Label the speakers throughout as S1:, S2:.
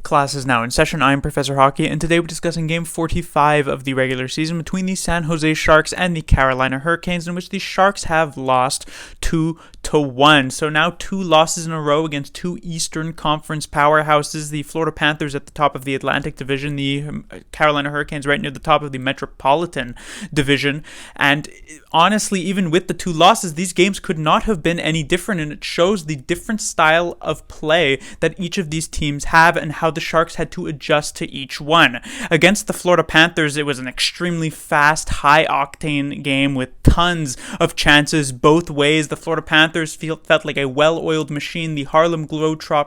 S1: Class is now in session. I'm Professor Hockey, and today we're discussing Game 45 of the regular season between the San Jose Sharks and the Carolina Hurricanes, in which the Sharks have lost 2-1. So now 2 losses in a row against 2 Eastern Conference powerhouses. The Florida Panthers at the top of the Atlantic Division, the Carolina Hurricanes right near the top of the Metropolitan Division. And honestly, even with the 2 losses, these games could not have been any different, and it shows the different style of play that each of these teams have and how the Sharks had to adjust to each one. Against the Florida Panthers, it was an extremely fast, high-octane game with tons of chances both ways. The Florida Panthers felt like a well-oiled machine. The Harlem Globetrotters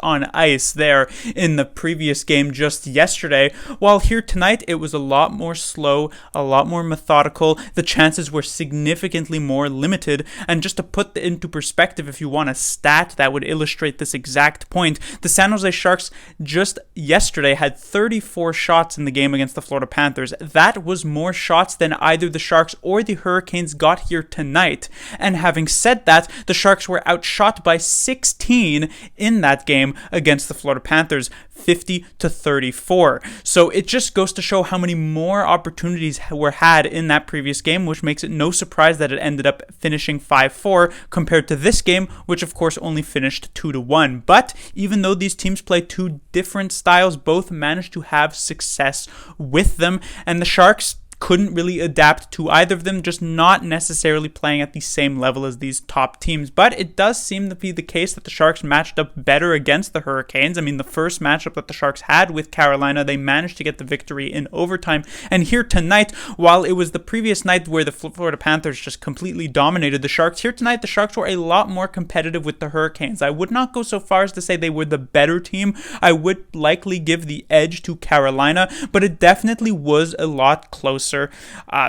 S1: on ice there in the previous game just yesterday. While here tonight, it was a lot more slow, a lot more methodical. The chances were significantly more limited. And just to put into perspective, if you want a stat that would illustrate this exact point, the San Jose Sharks just yesterday had 34 shots in the game against the Florida Panthers. That was more shots than either the Sharks or the Hurricanes got here tonight. And having said that, the Sharks were outshot by 16 in that game against the Florida Panthers, 50-34. So it just goes to show how many more opportunities were had in that previous game, which makes it no surprise that it ended up finishing 5-4 compared to this game, which of course only finished 2-1. But even though these teams play 2 different styles, both managed to have success with them, and the Sharks couldn't really adapt to either of them, just not necessarily playing at the same level as these top teams. But it does seem to be the case that the Sharks matched up better against the Hurricanes. I mean, the first matchup that the Sharks had with Carolina, they managed to get the victory in overtime. And here tonight, while it was the previous night where the Florida Panthers just completely dominated the Sharks, here tonight the Sharks were a lot more competitive with the Hurricanes. I would not go so far as to say they were the better team. I would likely give the edge to Carolina, but it definitely was a lot closer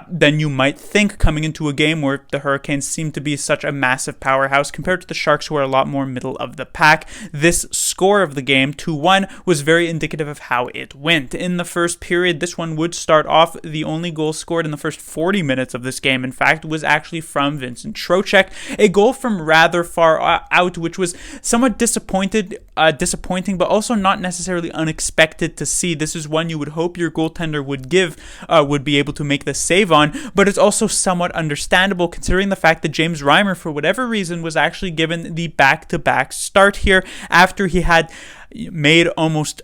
S1: than you might think coming into a game where the Hurricanes seem to be such a massive powerhouse compared to the Sharks, who are a lot more middle of the pack. This score of the game, 2-1, was very indicative of how it went. In the first period, this one would start off. The only goal scored in the first 40 minutes of this game, in fact, was actually from Vincent Trocheck, a goal from rather far out, which was somewhat disappointing, but also not necessarily unexpected to see. This is one you would hope your goaltender would be able to make the save on, but it's also somewhat understandable considering the fact that James Reimer, for whatever reason, was actually given the back-to-back start here after he had made almost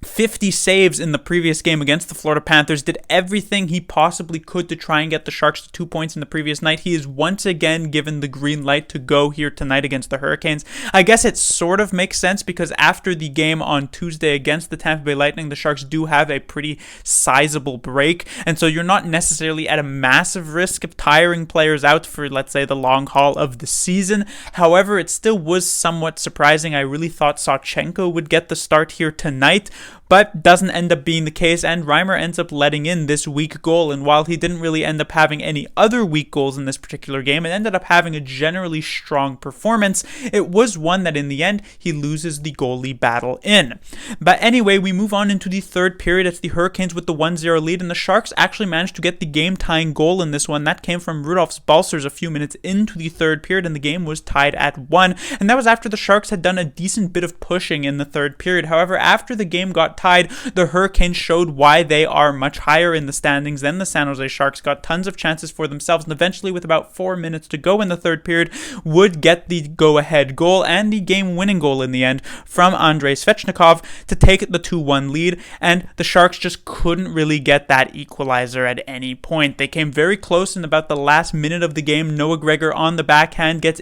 S1: 50 saves in the previous game against the Florida Panthers, did everything he possibly could to try and get the Sharks to 2 points in the previous night. He is once again given the green light to go here tonight against the Hurricanes. I guess it sort of makes sense because after the game on Tuesday against the Tampa Bay Lightning, the Sharks do have a pretty sizable break, and so you're not necessarily at a massive risk of tiring players out for, let's say, the long haul of the season. However, it still was somewhat surprising. I really thought Sawchenko would get the start here tonight, but doesn't end up being the case, and Reimer ends up letting in this weak goal. And while he didn't really end up having any other weak goals in this particular game, it ended up having a generally strong performance. It was one that in the end he loses the goalie battle in. But anyway, we move on into the third period. It's the Hurricanes with the 1-0 lead, and the Sharks actually managed to get the game-tying goal in this one. That came from Rudolfs Balcers a few minutes into the third period, and the game was tied at 1. And that was after the Sharks had done a decent bit of pushing in the third period. However, after the game got tied, the Hurricanes showed why they are much higher in the standings than the San Jose Sharks, got tons of chances for themselves, and eventually, with about 4 minutes to go in the third period, would get the go-ahead goal and the game-winning goal in the end from Andrei Svechnikov to take the 2-1 lead, and the Sharks just couldn't really get that equalizer at any point. They came very close in about the last minute of the game. Noah Gregor on the backhand gets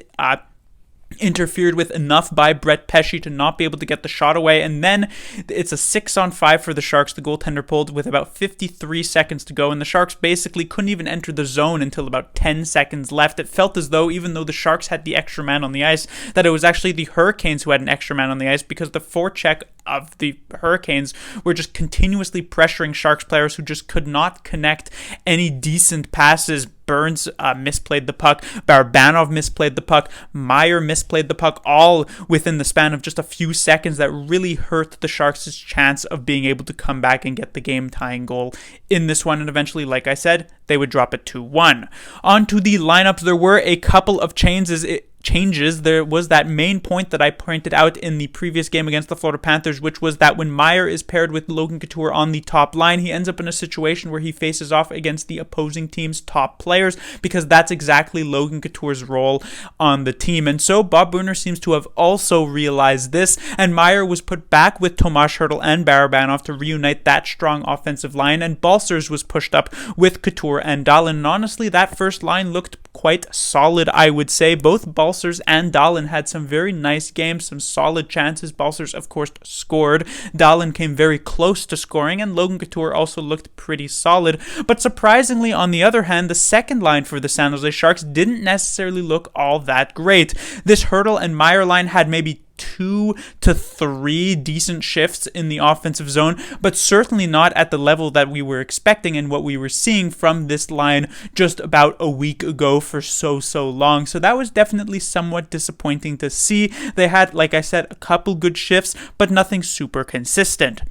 S1: interfered with enough by Brett Pesce to not be able to get the shot away, and then it's a 6-on-5 for the Sharks. The goaltender pulled with about 53 seconds to go, and the Sharks basically couldn't even enter the zone until about 10 seconds left. It felt as though, even though the Sharks had the extra man on the ice, that it was actually the Hurricanes who had an extra man on the ice, because the forecheck of the Hurricanes were just continuously pressuring Sharks players who just could not connect any decent passes. Burns misplayed the puck, Barabanov misplayed the puck, Meyer misplayed the puck, all within the span of just a few seconds. That really hurt the Sharks' chance of being able to come back and get the game-tying goal in this one, and eventually, like I said, they would drop it 2-1. On to the lineups. There were a couple of changes changes. There was that main point that I pointed out in the previous game against the Florida Panthers, which was that when Meyer is paired with Logan Couture on the top line, he ends up in a situation where he faces off against the opposing team's top players, because that's exactly Logan Couture's role on the team. And so Bob Brunner seems to have also realized this, and Meyer was put back with Tomas Hertl and Barabanov to reunite that strong offensive line, and Balcers was pushed up with Couture and Dahlin. And honestly, that first line looked quite solid, I would say. Both Balcers and Dahlin had some very nice games, some solid chances. Balcers, of course, scored. Dahlin came very close to scoring, and Logan Couture also looked pretty solid. But surprisingly, on the other hand, the second line for the San Jose Sharks didn't necessarily look all that great. This Hertl and Meyer line had maybe 2 to 3 decent shifts in the offensive zone, but certainly not at the level that we were expecting and what we were seeing from this line just about a week ago for so long. So that was definitely somewhat disappointing to see. They had, like I said, a couple good shifts, but nothing super consistent.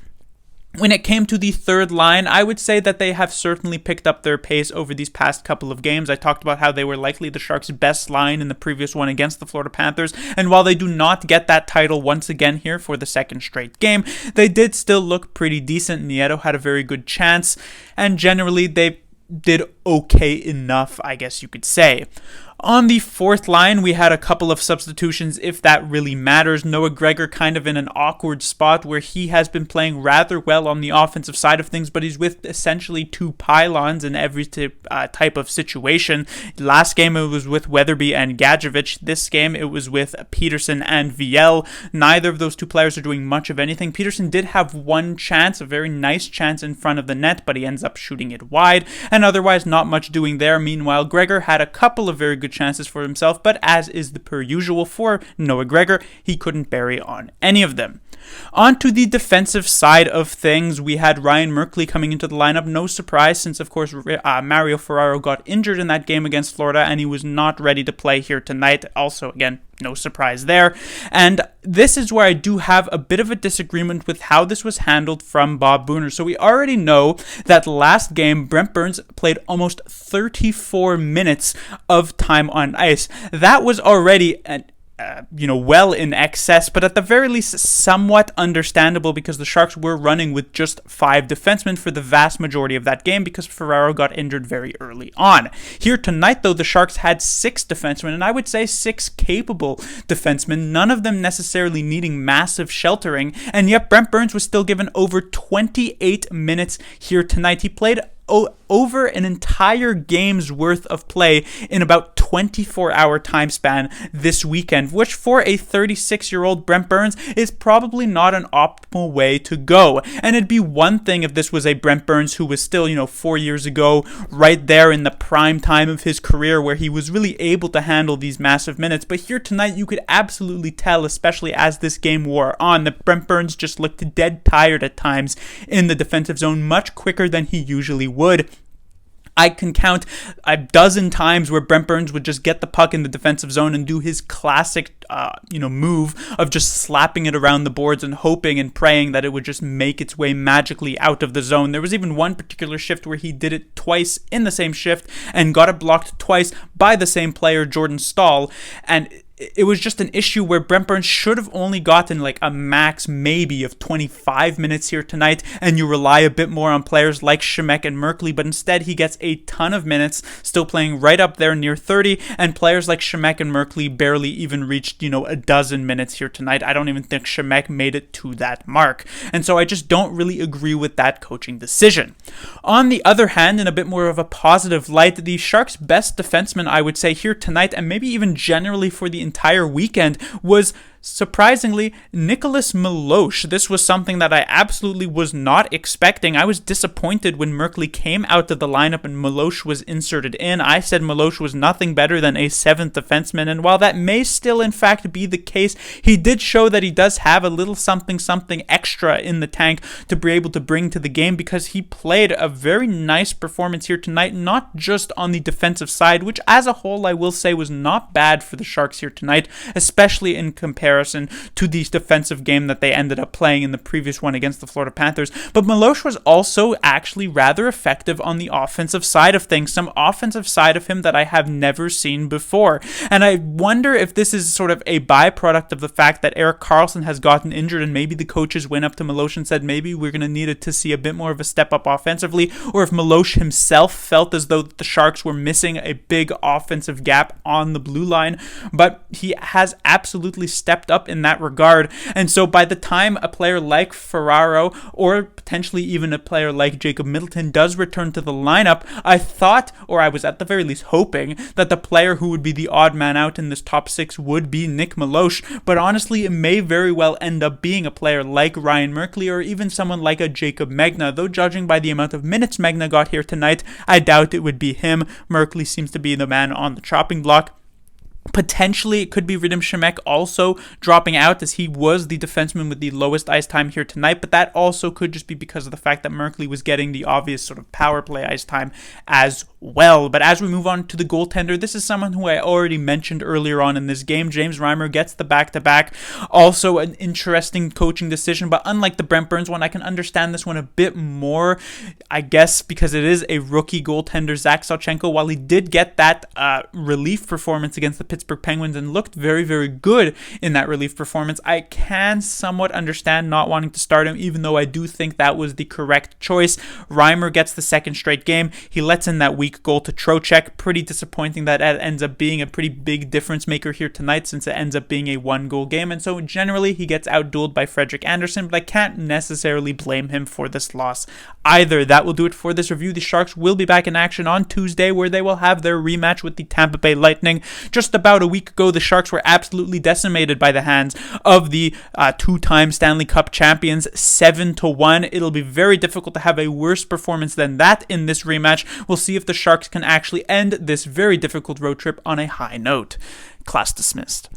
S1: When it came to the third line, I would say that they have certainly picked up their pace over these past couple of games. I talked about how they were likely the Sharks' best line in the previous one against the Florida Panthers, and while they do not get that title once again here for the second straight game, they did still look pretty decent. Nieto had a very good chance, and generally they did okay enough, I guess you could say. On the fourth line, we had a couple of substitutions, if that really matters. Noah Gregor kind of in an awkward spot where he has been playing rather well on the offensive side of things, but he's with essentially 2 pylons in every type of situation. Last game, it was with Weatherby and Gadjevich. This game, it was with Peterson and Viel. Neither of those 2 players are doing much of anything. Peterson did have one chance, a very nice chance in front of the net, but he ends up shooting it wide, and otherwise not much doing there. Meanwhile, Gregor had a couple of very good chances for himself, but as is the per usual for Noah Gregor, he couldn't bury on any of them. On to the defensive side of things, we had Ryan Merkley coming into the lineup. No surprise, since of course Mario Ferraro got injured in that game against Florida and he was not ready to play here tonight. Also, again, no surprise there. And this is where I do have a bit of a disagreement with how this was handled from Bob Brunner. So we already know that last game, Brent Burns played almost 34 minutes of time on ice. That was already well in excess, but at the very least somewhat understandable, because the Sharks were running with just 5 defensemen for the vast majority of that game because Ferraro got injured very early on. Here tonight, though, the Sharks had 6 defensemen, and I would say 6 capable defensemen, none of them necessarily needing massive sheltering, and yet Brent Burns was still given over 28 minutes here tonight. He played over an entire game's worth of play in about 24-hour time span this weekend, which for a 36-year-old Brent Burns is probably not an optimal way to go. And it'd be one thing if this was a Brent Burns who was still, 4 years ago, right there in the prime time of his career where he was really able to handle these massive minutes. But here tonight, you could absolutely tell, especially as this game wore on, that Brent Burns just looked dead tired at times in the defensive zone, much quicker than he usually would. I can count a dozen times where Brent Burns would just get the puck in the defensive zone and do his classic, move of just slapping it around the boards and hoping and praying that it would just make its way magically out of the zone. There was even one particular shift where he did it twice in the same shift and got it blocked twice by the same player, Jordan Stahl, and it was just an issue where Brent Burns should have only gotten like a max maybe of 25 minutes here tonight, and you rely a bit more on players like Shemek and Merkley, but instead he gets a ton of minutes, still playing right up there near 30, and players like Shemek and Merkley barely even reached, a dozen minutes here tonight. I don't even think Shemek made it to that mark, and so I just don't really agree with that coaching decision. On the other hand, in a bit more of a positive light, the Sharks' best defenseman, I would say, here tonight, and maybe even generally for the entire weekend, was surprisingly Nicolas Maloche. This was something that I absolutely was not expecting. I was disappointed when Merkley came out of the lineup and Maloche was inserted in. I said Maloche was nothing better than a 7th defenseman, and while that may still in fact be the case, he did show that he does have a little something extra in the tank to be able to bring to the game, because he played a very nice performance here tonight, not just on the defensive side, which as a whole I will say was not bad for the Sharks here tonight, especially in comparison comparison to the defensive game that they ended up playing in the previous one against the Florida Panthers. But Maloche was also actually rather effective on the offensive side of things, some offensive side of him that I have never seen before. And I wonder if this is sort of a byproduct of the fact that Erik Karlsson has gotten injured, and maybe the coaches went up to Maloche and said maybe we're going to need it to see a bit more of a step up offensively, or if Maloche himself felt as though the Sharks were missing a big offensive gap on the blue line. But he has absolutely stepped up in that regard. And so by the time a player like Ferraro, or potentially even a player like Jacob Middleton, does return to the lineup, I thought, or I was at the very least hoping, that the player who would be the odd man out in this top six would be Nick Maloche. But honestly, it may very well end up being a player like Ryan Merkley, or even someone like a Jacob Megna, though judging by the amount of minutes Megna got here tonight, I doubt it would be him. Merkley seems to be the man on the chopping block. Potentially, it could be Radim Shemek also dropping out, as he was the defenseman with the lowest ice time here tonight, but that also could just be because of the fact that Merkley was getting the obvious sort of power play ice time as well. But as we move on to the goaltender, this is someone who I already mentioned earlier on in this game. James Reimer gets the back-to-back. Also an interesting coaching decision, but unlike the Brent Burns one, I can understand this one a bit more, I guess, because it is a rookie goaltender. Zach Sawchenko, while he did get that relief performance against the Pittsburgh Penguins and looked very, very good in that relief performance, I can somewhat understand not wanting to start him, even though I do think that was the correct choice. Reimer gets the second straight game. He lets in that weak goal to Trocheck. Pretty disappointing that it ends up being a pretty big difference maker here tonight, since it ends up being a one-goal game. And so generally, he gets outdueled by Frederik Andersen, but I can't necessarily blame him for this loss either. That will do it for this review. The Sharks will be back in action on Tuesday, where they will have their rematch with the Tampa Bay Lightning. Just about a week ago, the Sharks were absolutely decimated by the hands of the two-time Stanley Cup champions, 7-1. It'll be very difficult to have a worse performance than that in this rematch. We'll see if the Sharks can actually end this very difficult road trip on a high note. Class dismissed.